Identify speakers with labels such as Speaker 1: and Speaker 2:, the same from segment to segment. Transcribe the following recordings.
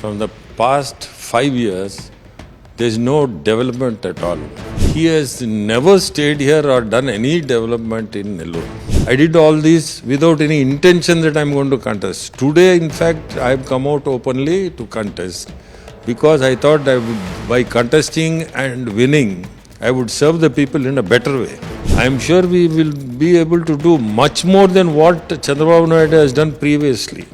Speaker 1: from the past 5 years, there's no development at all. He has never stayed here or done any development in Nellore. I did all this without any intention that I'm going to contest. Today, in fact, I've come out openly to contest because I thought by contesting and winning, I would serve the people in a better way. I'm sure we will be able to do much more than what Chandrababu Naidu has done previously.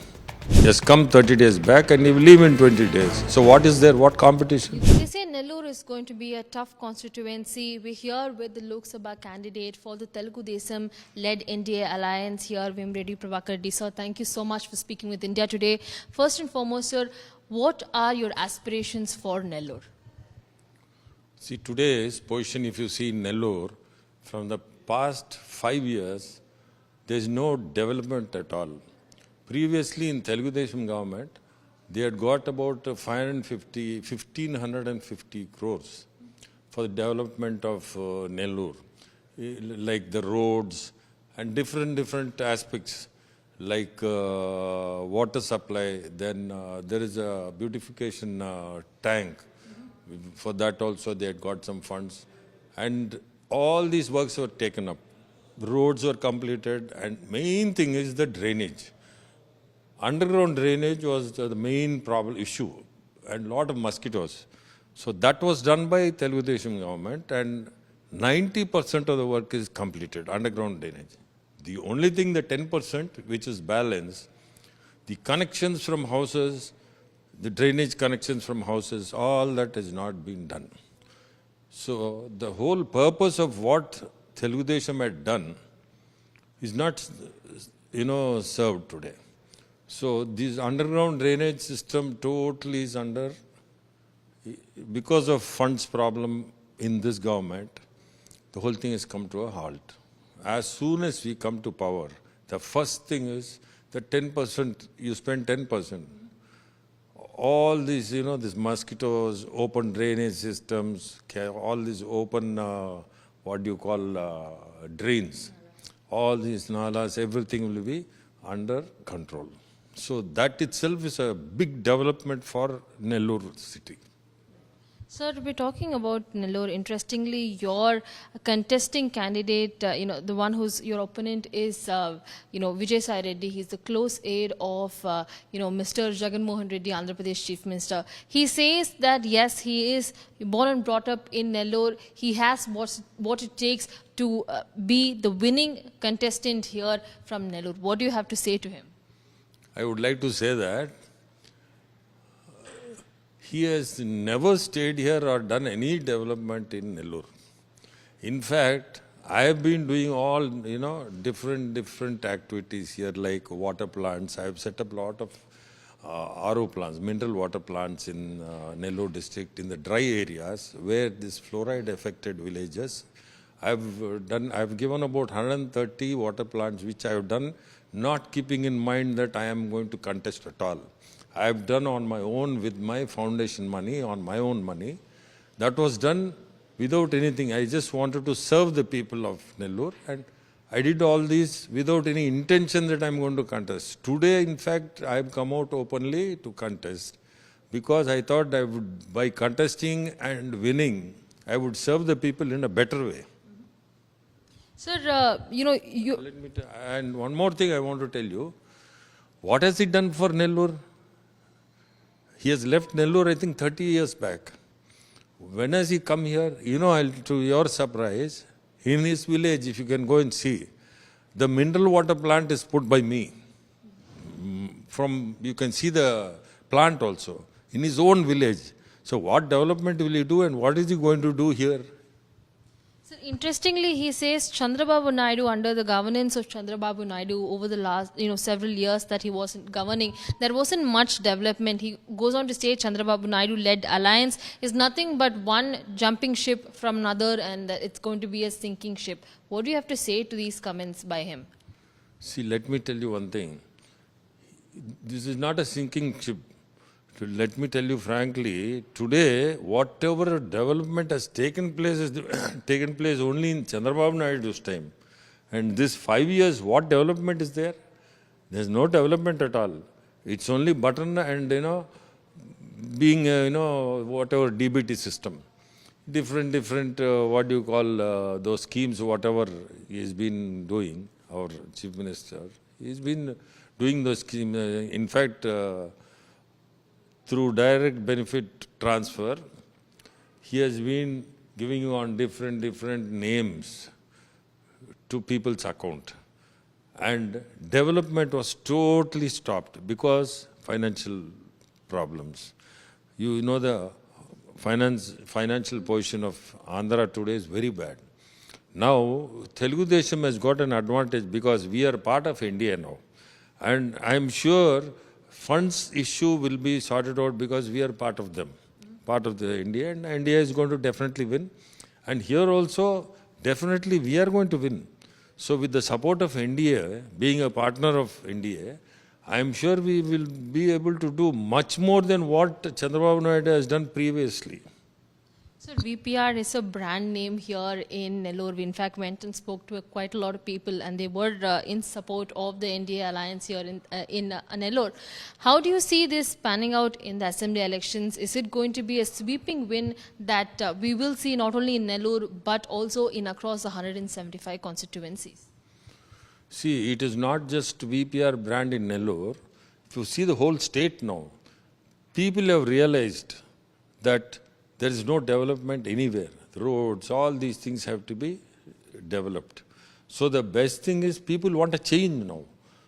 Speaker 1: He has come 30 days back and he will leave in 20 days. So what is there? What competition?
Speaker 2: They say Nellore is going to be a tough constituency. We're here with the Lok Sabha candidate for the Telugu Desam-led NDA alliance here, Vemreddy Prabhakar Reddy. Sir, thank you so much for speaking with India today. First and foremost, sir, what are your aspirations for Nellore?
Speaker 1: See, today's position, if you see in Nellore, from the past 5 years, there's no development at all. Previously in Telugu Desam government, they had got about 1,550 crores for the development of Nellore, like the roads and different aspects, like water supply. Then there is a beautification tank. For that also they had got some funds. And all these works were taken up. Roads were completed, and main thing is the drainage. Underground drainage was the main problem issue, and lot of mosquitoes. So that was done by Telugu Desam government, and 90% of the work is completed, underground drainage. The only thing, the 10% which is balance, the connections from houses, the drainage connections from houses, all that has not been done. So the whole purpose of what Telugu Desam had done is not, served today. So this underground drainage system totally is under, because of funds problem in this government, the whole thing has come to a halt. As soon as we come to power, the first thing is the 10%, you spend 10%. All these, these mosquitoes, open drainage systems, all these open, drains, all these nalas, everything will be under control. So that itself is a big development for Nellore city.
Speaker 2: Sir, we're talking about Nellore. Interestingly, your contesting candidate, the one who's your opponent is, Vijay Sai Reddy. He's the close aide of, Mr. Jagan Mohan Reddy, Andhra Pradesh Chief Minister. He says that, yes, he is born and brought up in Nellore. He has what it takes to be the winning contestant here from Nellore. What do you have to say to him?
Speaker 1: I would like to say that he has never stayed here or done any development in Nellore. In fact, I have been doing all, different activities here, like water plants. I have set up a lot of RO plants, mineral water plants in Nellore district, in the dry areas where this fluoride affected villages. I've given about 130 water plants, which I have done not keeping in mind that I am going to contest at all. I have done on my own with my foundation money, on my own money. That was done without anything. I just wanted to serve the people of Nellore, and I did all this without any intention that I am going to contest. Today, in fact, I have come out openly to contest because I thought by contesting and winning, I would serve the people in a better way.
Speaker 2: Sir,
Speaker 1: and one more thing I want to tell you. What has he done for Nellore? He has left Nellore, I think, 30 years back. When has he come here? To your surprise, in his village, if you can go and see, the mineral water plant is put by me. You can see the plant also, in his own village. So what development will he do, and what is he going to do here?
Speaker 2: So interestingly, he says Chandrababu Naidu, under the governance of Chandrababu Naidu over the last, several years that he wasn't governing, there wasn't much development. He goes on to say Chandrababu Naidu-led alliance is nothing but one jumping ship from another, and it's going to be a sinking ship. What do you have to say to these comments by him?
Speaker 1: See, let me tell you one thing. This is not a sinking ship. Let me tell you frankly, today, whatever development has taken place has taken place only in Chandrababu Naidu's time. And this 5 years, what development is there? There's no development at all. It's only button and, being, whatever DBT system, different, what do you call, those schemes, whatever he's been doing, our Chief Minister, he's been doing those schemes. In fact, through direct benefit transfer, he has been giving on different names to people's account. And development was totally stopped because financial problems. You know the financial position of Andhra today is very bad. Now, Telugu Desam has got an advantage because we are part of India now. And I'm sure funds issue will be sorted out because we are part of them, part of the India, and India is going to definitely win. And here also, definitely we are going to win. So with the support of India, being a partner of India, I'm sure we will be able to do much more than what Chandrababu Naidu has done previously.
Speaker 2: So VPR is a brand name here in Nellore. We in fact went and spoke to quite a lot of people, and they were in support of the NDA alliance here in Nellore. How do you see this panning out in the assembly elections? Is it going to be a sweeping win that we will see not only in Nellore but also in across the 175 constituencies?
Speaker 1: See, it is not just VPR brand in Nellore. If you see the whole state now, people have realized that there is no development anywhere. The roads, all these things have to be developed. So the best thing is people want a change now.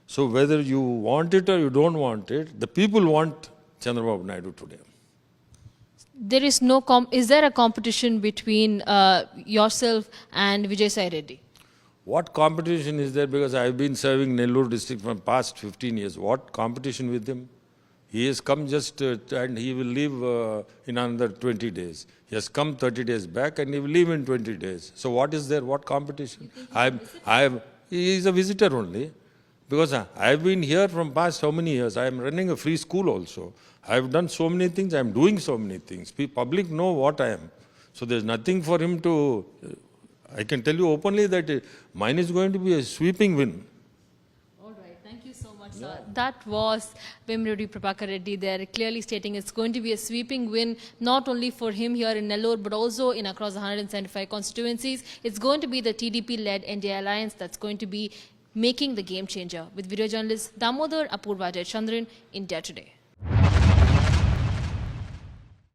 Speaker 1: So whether you want it or you don't want it, the people want Chandrababu Naidu today.
Speaker 2: There is no is there a competition between yourself and Vijay Reddy?
Speaker 1: What competition is there? Because I've been serving Nellore district for past 15 years. What competition with him? He has come just and he will leave in another 20 days. He has come 30 days back and he will leave in 20 days. So what is there? What competition? He is a visitor only. Because I've been here from past how many years? I am running a free school also. I've done so many things. I'm doing so many things. Public know what I am. So there's nothing for him to... I can tell you openly that mine is going to be a sweeping win.
Speaker 2: Thank you so much, sir. That was Vemrudi Prabhakar Reddy there, clearly stating it's going to be a sweeping win, not only for him here in Nellore, but also in across 175 constituencies. It's going to be the TDP-led NDA alliance that's going to be making the game changer. With video journalist Damodar Apurva Jayachandran, India Today.